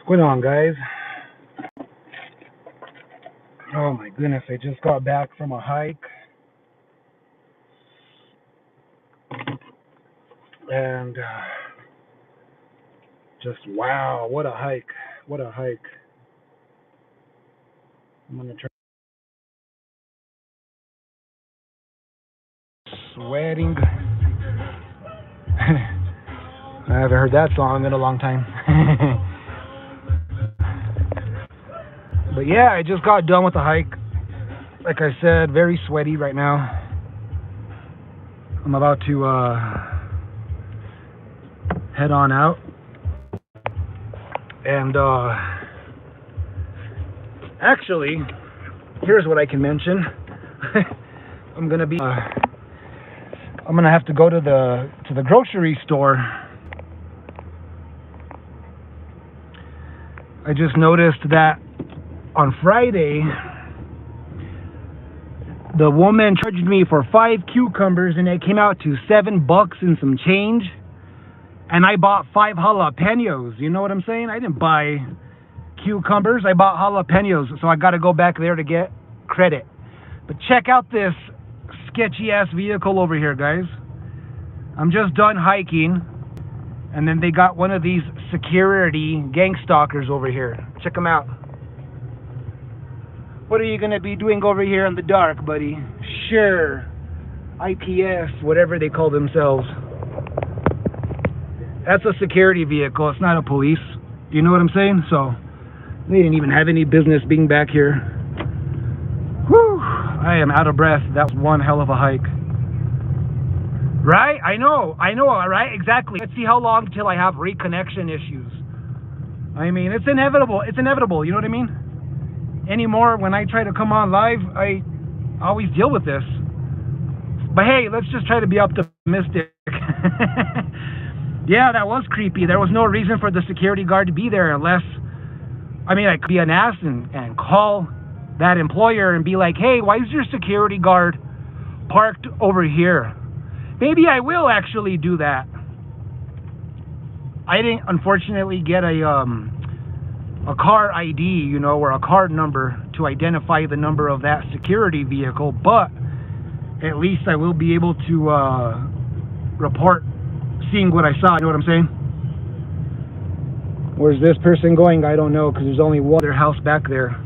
What's going on, guys? Oh my goodness, I just got back from a hike and just wow, what a hike! What a hike! I'm gonna try sweating. I haven't heard that song in a long time. But yeah, I just got done with the hike. Like I said, very sweaty right now. I'm about to head on out. And actually, here's what I can mention. I'm gonna have to go to the grocery store. I just noticed that on Friday, the woman charged me for 5 cucumbers, and it came out to $7 and some change. And I bought 5 jalapenos. You know what I'm saying? I didn't buy cucumbers. I bought jalapenos. So I got to go back there to get credit. But check out this sketchy ass vehicle over here, guys. I'm just done hiking, and then they got one of these security gang stalkers over here. Check them out. What are you gonna be doing over here in the dark, buddy? Sure, IPS, whatever they call themselves. That's a security vehicle. It's not a police. You know what I'm saying? So they didn't even have any business being back here. Whew, I am out of breath. That was one hell of a hike. Right? I know, right? Exactly. Let's see how long till I have reconnection issues. I mean, it's inevitable. It's inevitable. You know what I mean? Anymore, when I try to come on live, I always deal with this. But hey, let's just try to be optimistic. Yeah, that was creepy. There was no reason for the security guard to be there unless, I mean, I could be an ass and call that employer and be like, hey, why is your security guard parked over here? Maybe I will actually do that. I didn't, unfortunately, get a car ID, you know, or a car number to identify the number of that security vehicle, but at least I will be able to report seeing what I saw. You know what I'm saying? Where's this person going? I don't know, because there's only one other house back there.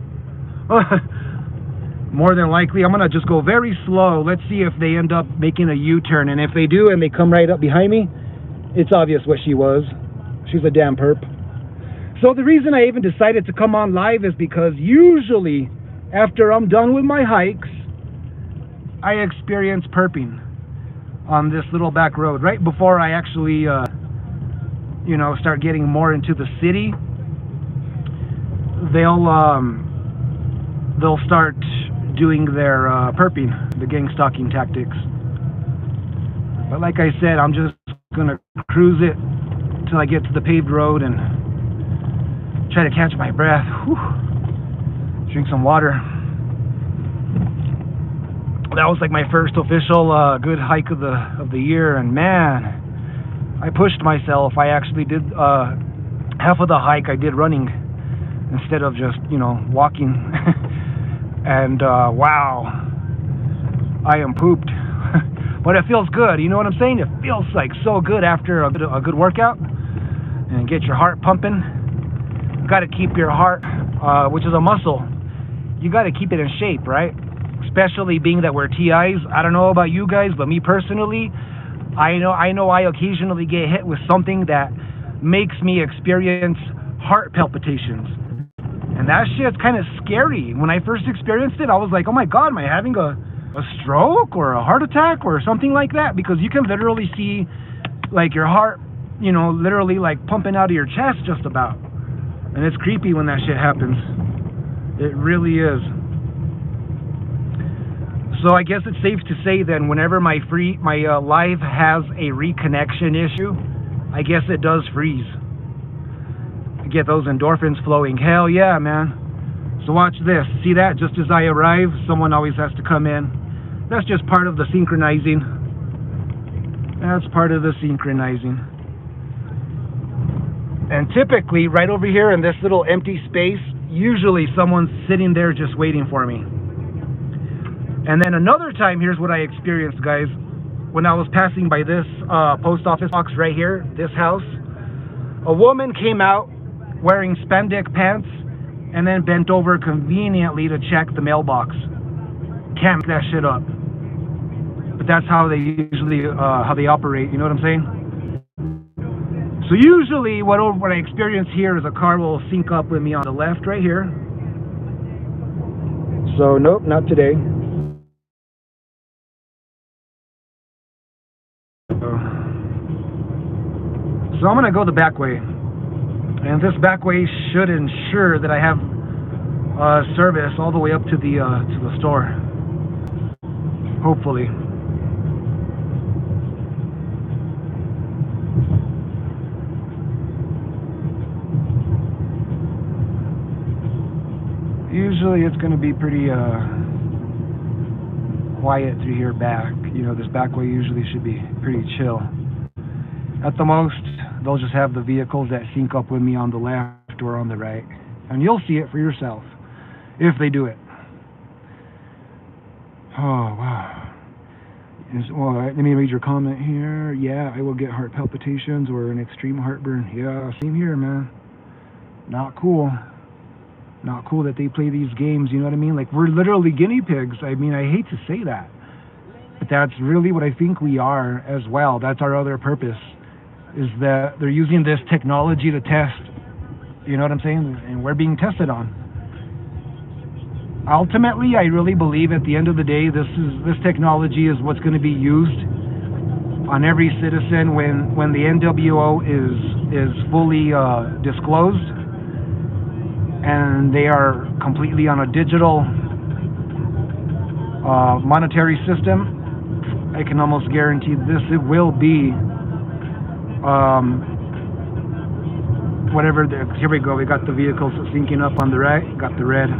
More than likely, I'm gonna just go very slow. Let's see if they end up making a U-turn, and if they do and they come right up behind me, it's obvious what she was. She's a damn perp. So the reason I even decided to come on live is because usually after I'm done with my hikes, I experience perping on this little back road right before I actually you know, start getting more into the city. They'll start doing their perping, the gang stalking tactics. But like I said, I'm just gonna cruise it till I get to the paved road and try to catch my breath. Whew. Drink some water. That was like my first official good hike of the year, and man, I pushed myself. I actually did half of the hike I did running instead of just, you know, walking. And wow, I am pooped. But it feels good. You know what I'm saying? It feels like so good after a good workout, and get your heart pumping. You got to keep your heart, which is a muscle, you got to keep it in shape, right? Especially being that we're TIs. I don't know about you guys, but me personally, I know I occasionally get hit with something that makes me experience heart palpitations. And that shit's kind of scary. When I first experienced it, I was like, oh my God, am I having a stroke or a heart attack or something like that? Because you can literally see like your heart, you know, literally like pumping out of your chest just about. And it's creepy when that shit happens. It really is. So I guess it's safe to say then, whenever my live has a reconnection issue, I guess it does freeze. I get those endorphins flowing. Hell yeah, man. So watch this. See that? Just as I arrive, someone always has to come in. That's just part of the synchronizing. That's part of the synchronizing. And typically, right over here in this little empty space, usually someone's sitting there just waiting for me. And then another time, here's what I experienced, guys. When I was passing by this post office box right here, this house, a woman came out wearing spandex pants and then bent over conveniently to check the mailbox. Can't make that shit up. But that's how they usually how they operate. You know what I'm saying? So usually, what I experience here is a car will sync up with me on the left right here. So nope, not today. So I'm gonna go the back way, and this back way should ensure that I have service all the way up to the store. Hopefully. Usually it's going to be pretty quiet through here back. You know, this back way usually should be pretty chill. At the most, they'll just have the vehicles that sync up with me on the left or on the right. And you'll see it for yourself, if they do it. Oh, wow. Well, let me read your comment here. Yeah, I will get heart palpitations or an extreme heartburn. Yeah, same here, man. Not cool. Not cool that they play these games, you know what I mean? Like, we're literally guinea pigs. I mean, I hate to say that, but that's really what I think we are as well. That's our other purpose, is that they're using this technology to test, you know what I'm saying? And we're being tested on. Ultimately, I really believe at the end of the day, this technology is what's going to be used on every citizen when the NWO is fully disclosed. And they are completely on a digital monetary system. I can almost guarantee it will be whatever. Here we go. We got the vehicles syncing up on the right. Got the red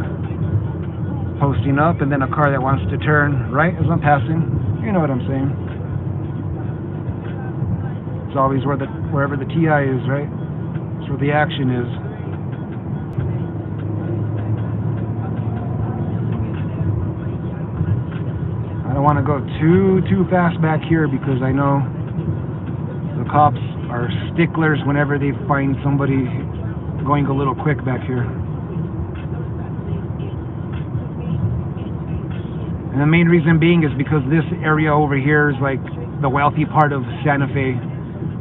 posting up, and then a car that wants to turn right as I'm passing. You know what I'm saying? It's always wherever the TI is, right? That's where the action is. I don't want to go too fast back here because I know the cops are sticklers whenever they find somebody going a little quick back here. And the main reason being is because this area over here is like the wealthy part of Santa Fe.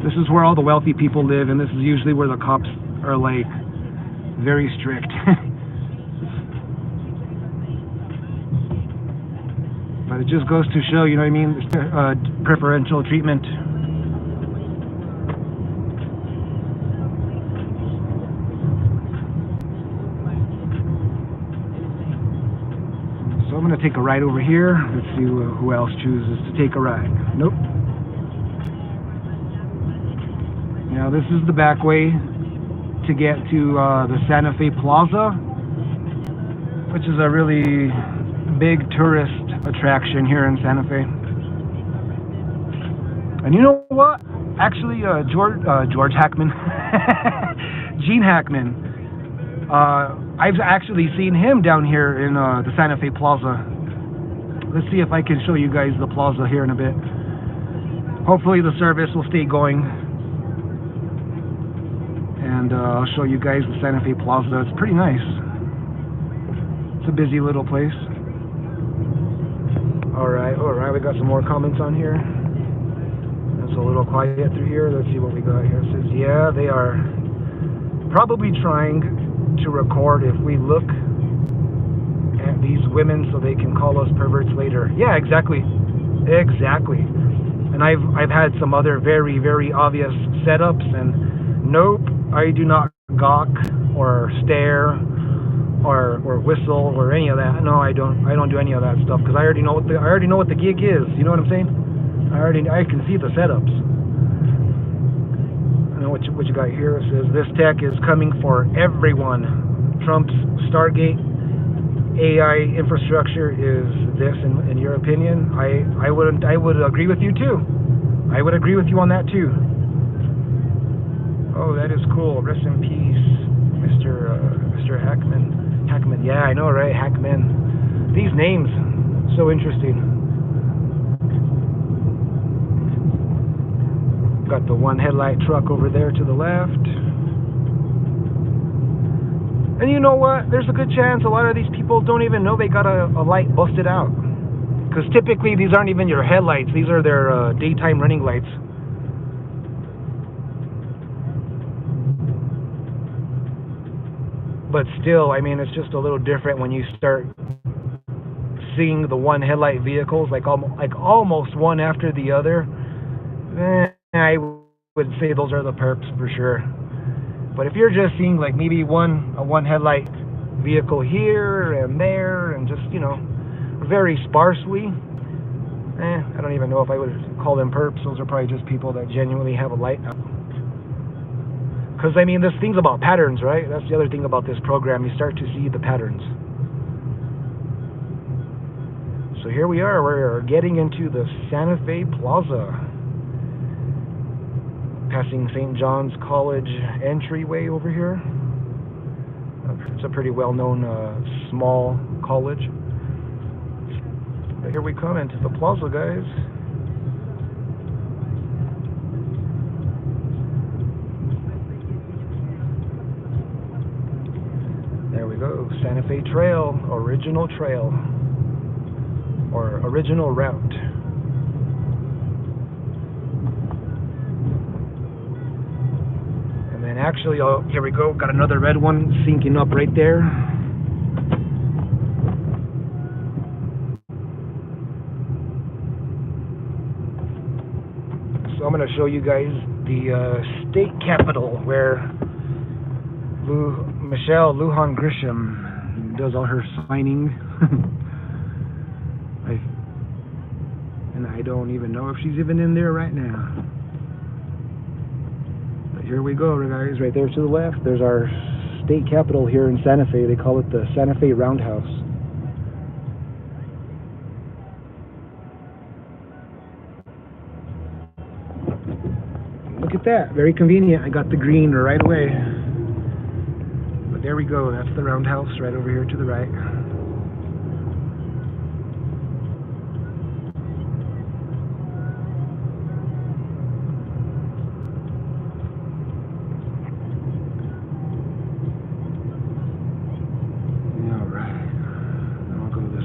This is where all the wealthy people live, and this is usually where the cops are like very strict. But it just goes to show, you know what I mean, preferential treatment. So I'm going to take a ride over here. Let's see who else chooses to take a ride. Nope. Now this is the back way to get to the Santa Fe Plaza, which is a really big tourist attraction here in Santa Fe. And you know what? Actually, George Hackman, Gene Hackman, I've actually seen him down here in the Santa Fe Plaza. Let's see if I can show you guys the plaza here in a bit. Hopefully the service will stay going. And I'll show you guys the Santa Fe Plaza. It's pretty nice. It's a busy little place. Alright, we got some more comments on here. It's a little quiet through here. Let's see what we got here. It says, yeah, they are probably trying to record if we look at these women so they can call us perverts later. Yeah, exactly. Exactly. And I've had some other very, very obvious setups, and nope, I do not gawk or stare or whistle or any of that. No, I don't do any of that stuff because I already know what the gig is. You know what I'm saying? I can see the setups. I know what you got here. It says this tech is coming for everyone. Trump's Stargate AI infrastructure is this, in your opinion? I would agree with you too. I would agree with you on that too. Oh, that is cool. Rest in peace, Mr. Hackman. Hackman, yeah, I know, right? Hackman. These names, so interesting. Got the one headlight truck over there to the left. And you know what? There's a good chance a lot of these people don't even know they got a light busted out. Because typically these aren't even your headlights. These are their daytime running lights. But still, I mean, it's just a little different when you start seeing the one headlight vehicles, like almost one after the other. I would say those are the perps for sure. But if you're just seeing like maybe a one headlight vehicle here and there, and just, you know, very sparsely, I don't even know if I would call them perps. Those are probably just people that genuinely have a light out. Because, I mean, this thing's about patterns, right? That's the other thing about this program. You start to see the patterns. So here we are. We're getting into the Santa Fe Plaza. Passing St. John's College entryway over here. It's a pretty well-known small college. But here we come into the plaza, guys. There we go, Santa Fe Trail, original trail, or original route. And then actually, oh, here we go, got another red one sinking up right there. So I'm going to show you guys the state capitol where Michelle Lujan Grisham does all her signing. And I don't even know if she's even in there right now. But here we go, guys. Right there to the left, there's our state capitol here in Santa Fe. They call it the Santa Fe Roundhouse. Look at that. Very convenient. I got the green right away. But there we go. That's the roundhouse right over here to the right.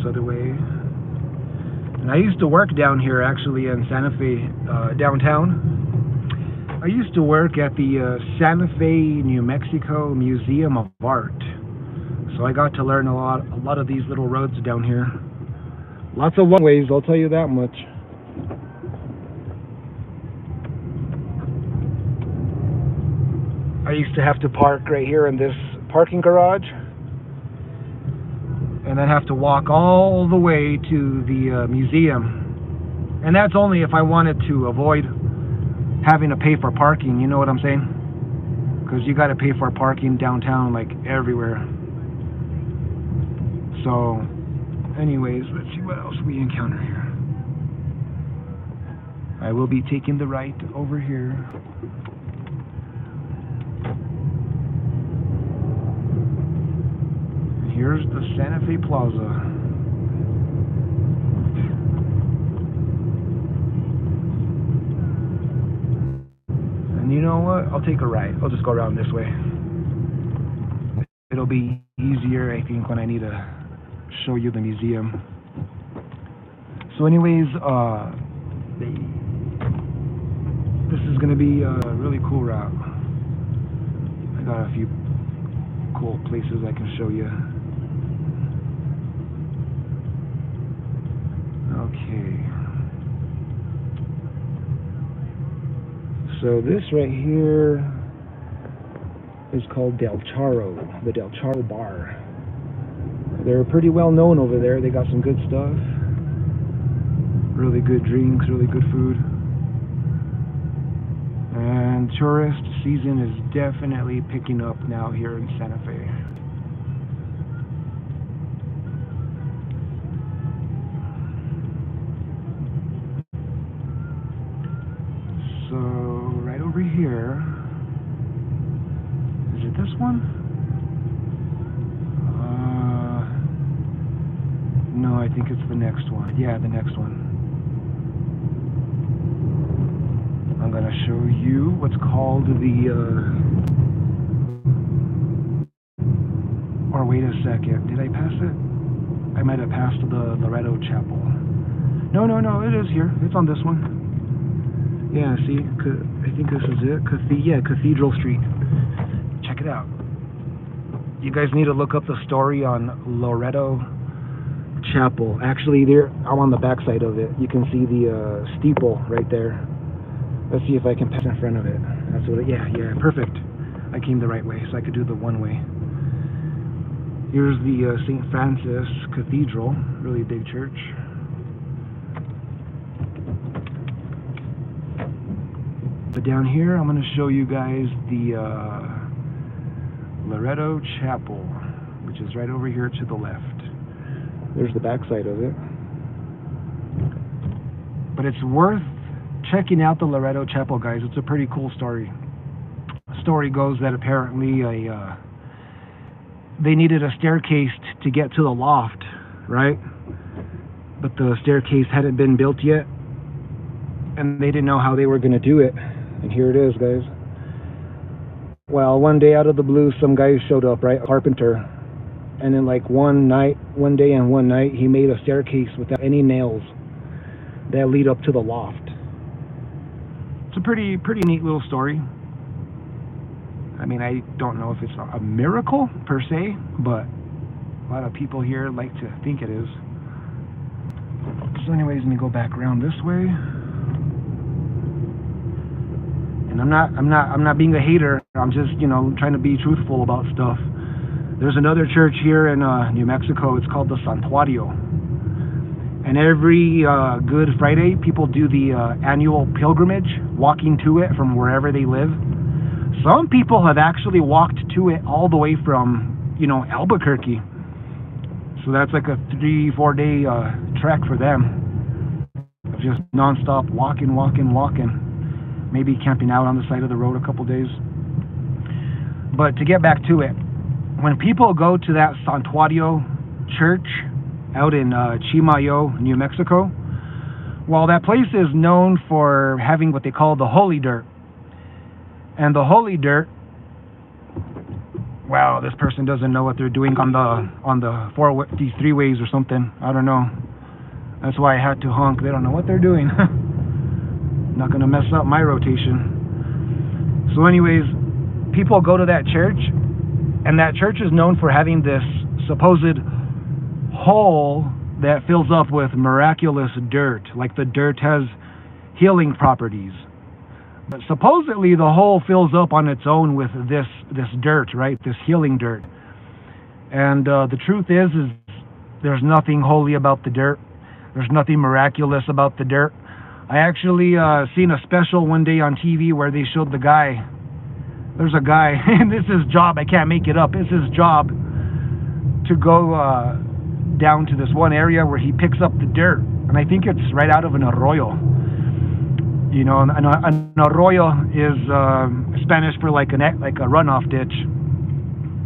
Other way. And I used to work down here actually in Santa Fe downtown. I used to work at the Santa Fe, New Mexico Museum of Art. So I got to learn a lot of these little roads down here. Lots of long ways, I'll tell you that much. I used to have to park right here in this parking garage, and then have to walk all the way to the museum. And that's only if I wanted to avoid having to pay for parking, you know what I'm saying? Because you got to pay for parking downtown, like everywhere. So, anyways, let's see what else we encounter here. I will be taking the right over here. Here's the Santa Fe Plaza. And you know what? I'll take a right. I'll just go around this way. It'll be easier, I think, when I need to show you the museum. So anyways, this is going to be a really cool route. I got a few cool places I can show you. Okay. So this right here is called Del Charro, the Del Charro Bar. They're pretty well known over there. They got some good stuff. Really good drinks, really good food. And tourist season is definitely picking up now here in Santa Fe. So right over here it this one? No, I think it's the next one. Yeah, the next one. I'm gonna show you what's called the, or wait a second, did I pass it? I might have passed the Loretto Chapel. No, it is here. It's on this one. Yeah, see, I think this is it. Cathedral Street. Check it out. You guys need to look up the story on Loretto Chapel. Actually, I'm on the back side of it. You can see the steeple right there. Let's see if I can pass in front of it. That's what yeah, perfect. I came the right way, so I could do the one way. Here's the St. Francis Cathedral, really big church. But down here, I'm going to show you guys the Loretto Chapel, which is right over here to the left. There's the back side of it. But it's worth checking out the Loretto Chapel, guys. It's a pretty cool story. The story goes that apparently they needed a staircase to get to the loft, right? But the staircase hadn't been built yet, and they didn't know how they were going to do it. And here it is, guys. Well, one day out of the blue, some guy showed up, right? A carpenter. And then like one day and one night, he made a staircase without any nails that lead up to the loft. It's a pretty neat little story. I mean, I don't know if it's a miracle per se, but a lot of people here like to think it is. So anyways, let me go back around this way. And I'm not being a hater. I'm just, trying to be truthful about stuff. There's another church here in New Mexico. It's called the Santuario. And every Good Friday, people do the annual pilgrimage, walking to it from wherever they live. Some people have actually walked to it all the way from, Albuquerque. So that's like a 3-4 day trek for them. Just nonstop walking. Maybe camping out on the side of the road a couple days. But to get back to it, when people go to that Santuario church out in Chimayo, New Mexico, well, that place is known for having what they call the holy dirt. And the holy dirt, wow, this person doesn't know what they're doing on these three-ways or something. I don't know. That's why I had to honk. They don't know what they're doing. Not going to mess up my rotation. So anyways, people go to that church, and that church is known for having this supposed hole that fills up with miraculous dirt. Like the dirt has healing properties. But supposedly the hole fills up on its own with this dirt, right? This healing dirt. And the truth is there's nothing holy about the dirt. There's nothing miraculous about the dirt. I actually seen a special one day on TV where they showed the guy. There's a guy, and this is his job. I can't make it up. It's his job to go down to this one area where he picks up the dirt. And I think it's right out of an arroyo. An arroyo is Spanish for like a runoff ditch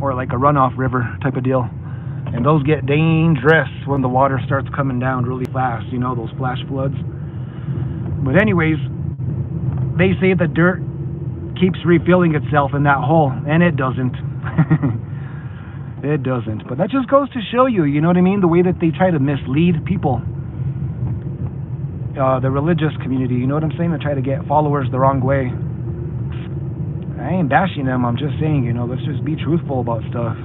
or like a runoff river type of deal. And those get dangerous when the water starts coming down really fast, those flash floods. But anyways, they say the dirt keeps refilling itself in that hole, and it doesn't. It doesn't. But that just goes to show you, you know what I mean? The way that they try to mislead people. The religious community, you know what I'm saying? They try to get followers the wrong way. I ain't bashing them, I'm just saying, let's just be truthful about stuff.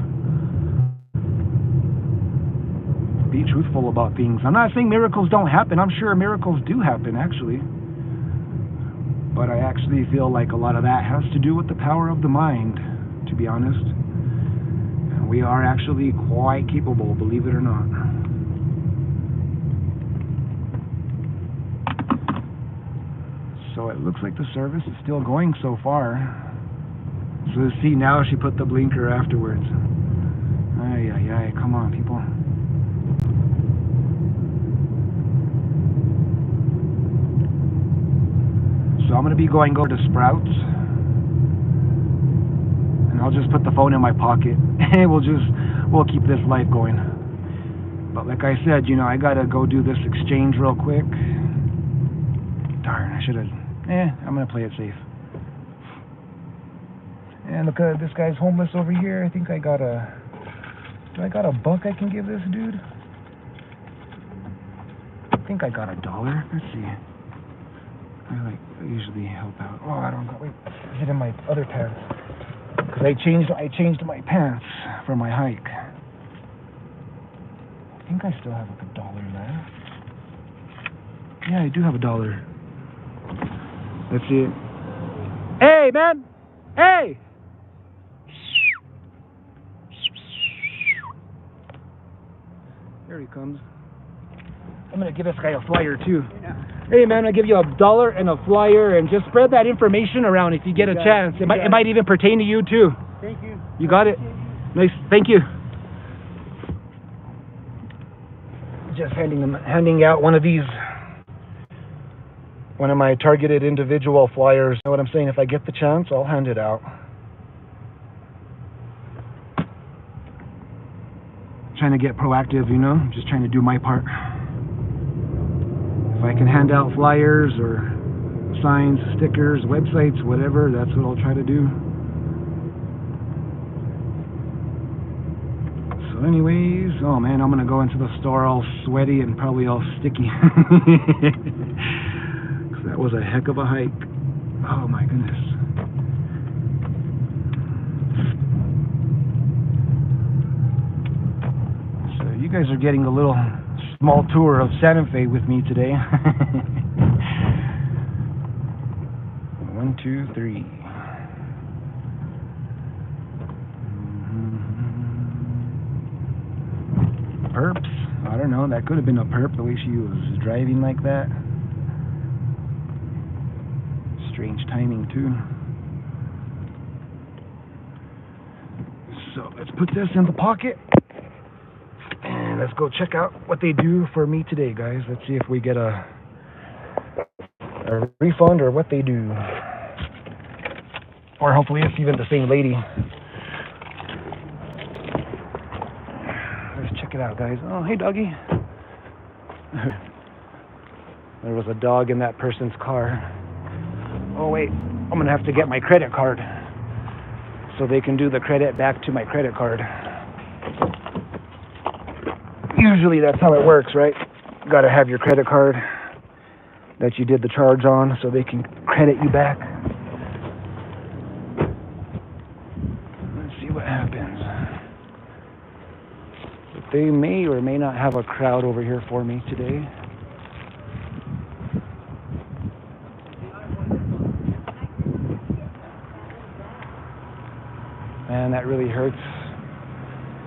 Be truthful about things. I'm not saying miracles don't happen. I'm sure miracles do happen, actually. But I actually feel like a lot of that has to do with the power of the mind, to be honest. And we are actually quite capable, believe it or not. So it looks like the service is still going so far. So see, now she put the blinker afterwards. Ay, come on, people. So I'm going to be going over to Sprouts. And I'll just put the phone in my pocket and we'll keep this life going. But like I said, you know, I gotta go do this exchange real quick. Darn, I should have. I'm gonna play it safe. And look at this guy's homeless over here. I think I got a. Do I got a buck I can give this dude? I think I got $1. Let's see. I usually help out. Oh, I don't know. Wait, is it in my other pants? Because I changed my pants for my hike. I think I still have like $1 left. Yeah, I do have $1. Let's see it. Hey, man! Hey! There he comes. I'm gonna give this guy a flyer too. Yeah. Hey man, I give you $1 and a flyer, and just spread that information around if you get a chance. It might even pertain to you too. Thank you. You got it. Nice. Thank you. Just handing out one of these. One of my targeted individual flyers. You know what I'm saying? If I get the chance, I'll hand it out. Trying to get proactive, you know, just trying to do my part. If I can hand out flyers or signs, stickers, websites, whatever, that's what I'll try to do. So anyways, oh man, I'm gonna go into the store all sweaty and probably all sticky. That was a heck of a hike. Oh my goodness. You guys are getting a little small tour of Santa Fe with me today. 1, 2, 3. Perps? I don't know. That could have been a perp, the way she was driving like that. Strange timing, too. So let's put this in the pocket. And let's go check out what they do for me today, guys. Let's see if we get a refund or what they do. Or hopefully it's even the same lady. Let's check it out, guys. Oh, hey, doggy. There was a dog in that person's car. Oh, wait. I'm going to have to get my credit card so they can do the credit back to my credit card. Usually that's how it works, right? You gotta have your credit card that you did the charge on so they can credit you back. Let's see what happens. But they may or may not have a crowd over here for me today. Man, that really hurts.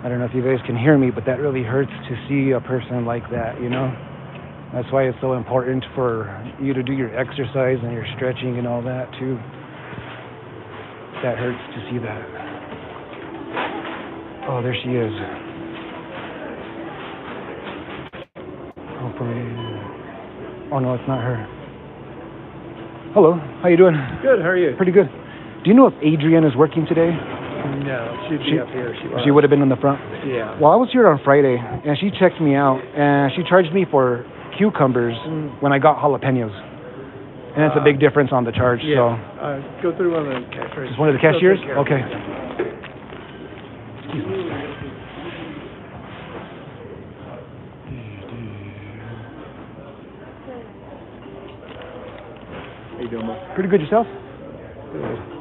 I don't know if you guys can hear me, but that really hurts to see a person like that, you know? That's why it's so important for you to do your exercise and your stretching and all that, too. That hurts to see that. Oh, there she is. Hopefully. Oh, no, it's not her. Hello, how you doing? Good, how are you? Pretty good. Do you know if Adrienne is working today? No, she'd be up here. She would have been in the front? Yeah. Well, I was here on Friday, and she checked me out, and she charged me for cucumbers when I got jalapenos. And it's a big difference on the charge, yeah. so... Go through one of the cashiers. Just one of the cashiers? Okay. Excuse me. How you doing, Mo? Pretty good yourself? Good.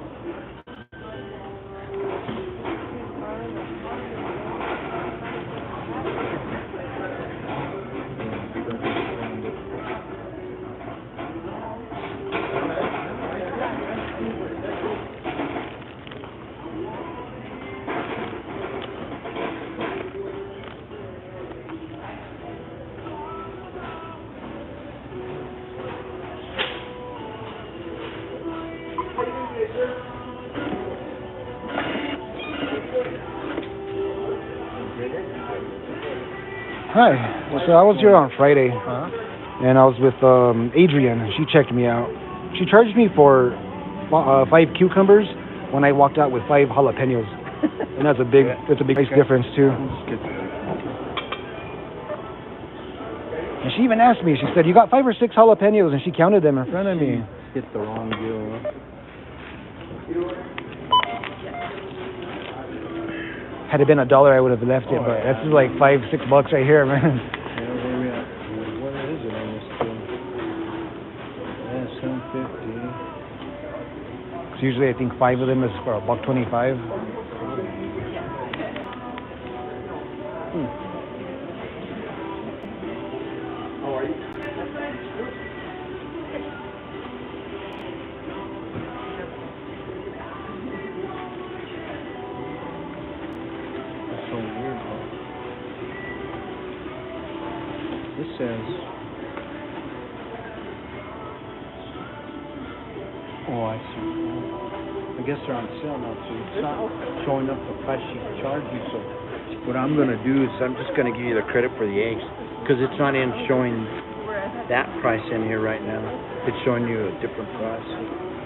Hi. Well, so I was here on Friday, and I was with Adrienne. She checked me out. She charged me for 5 cucumbers when I walked out with 5 jalapenos, and that's a big price difference too. Just get the And she even asked me. She said, "You got 5 or 6 jalapenos," and she counted them in front of me. hit the wrong deal. Huh? Had it been $1, I would have left it, but that's like $5, $6 right here, man. Yeah, where we at? What is it on this deal? Yeah, 750. So usually I think 5 of them is for $1.25. How are you? That's so weird, though. This says... Oh, I see. I guess they're on sale now, so it's not showing up the price she charged you. So what I'm going to do is I'm just going to give you the credit for the eggs because it's not in showing that price in here right now. It's showing you a different price.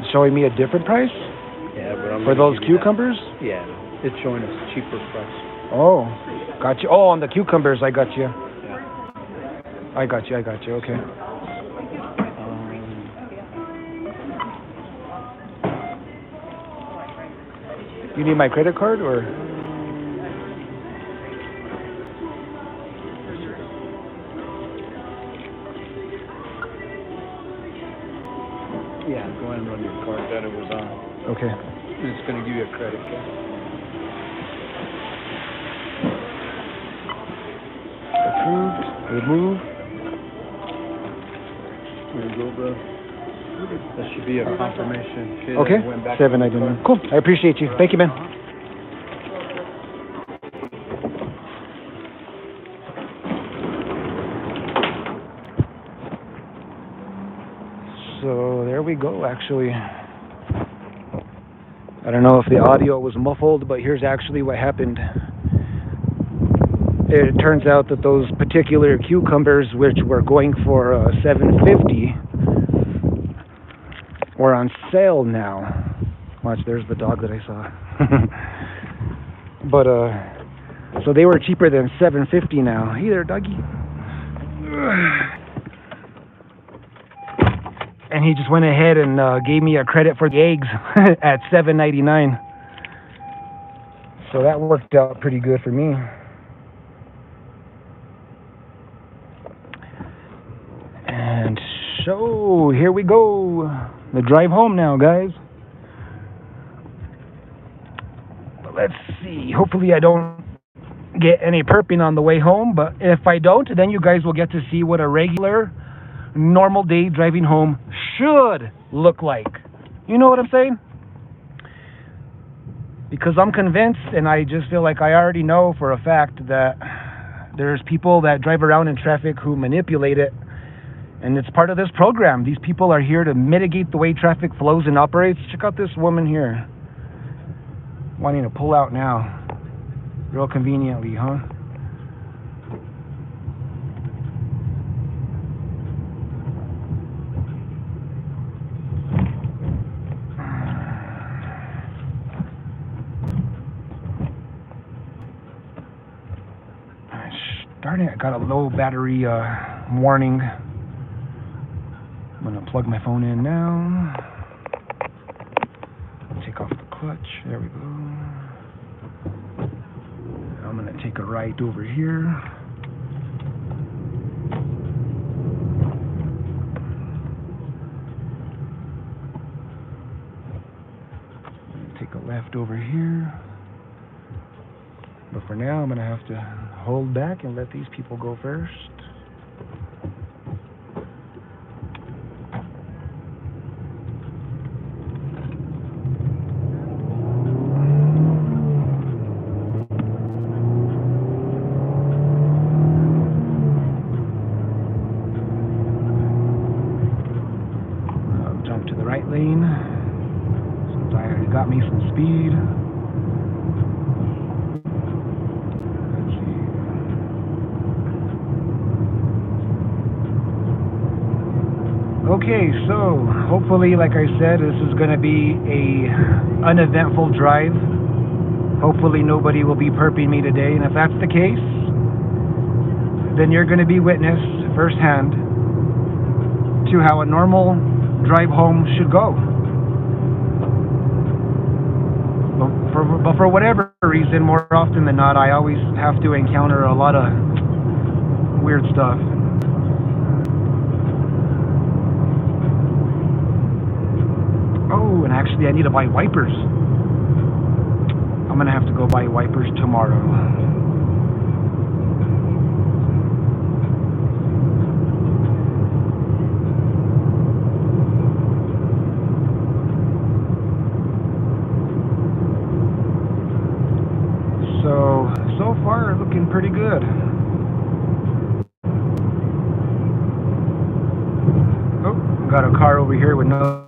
It's showing me a different price Yeah, but I'm for gonna those give you that. cucumbers. Yeah, it's showing us cheaper price. Oh, got you. Oh, on the cucumbers, I got you. Yeah. I got you. Okay. You need my credit card or? Yeah, go ahead and run your card that it was on. Okay. It's going to give you a credit card. Approved. Remove. There you go, bro. That should be a confirmation. Okay. That went back to the $7.99. card. Cool. I appreciate you. Thank you, man. So there we go, actually. I don't know if the audio was muffled, but here's actually what happened. It turns out that those particular cucumbers, which were going for $7.50, were on sale now. Watch, there's the dog that I saw. But so they were cheaper than $7.50 now. Hey there, doggy. And he just went ahead and gave me a credit for the eggs at $7.99. So that worked out pretty good for me. And so here we go. The drive home now, guys. But let's see. Hopefully I don't get any burping on the way home. But if I don't, then you guys will get to see what a regular, normal day driving home should look like. You know what I'm saying? Because I'm convinced, and I just feel like I already know for a fact that there's people that drive around in traffic who manipulate it, and it's part of this program. These people are here to mitigate the way traffic flows and operates. Check out this woman here, wanting to pull out now, real conveniently, huh? Darn it, I got a low battery warning. I'm gonna plug my phone in now. Take off the clutch. There we go. I'm gonna take a right over here. Take a left over here. But for now, I'm going to have to hold back and let these people go first. I'll jump to the right lane, since I already got me some speed. Okay, so hopefully, like I said, this is going to be a uneventful drive. Hopefully nobody will be perping me today, and if that's the case, then you're going to be witness firsthand to how a normal drive home should go. But for whatever reason, more often than not, I always have to encounter a lot of weird stuff. Oh, and actually I need to buy wipers. I'm gonna have to go buy wipers tomorrow. So far looking pretty good. Oh, got a car over here with no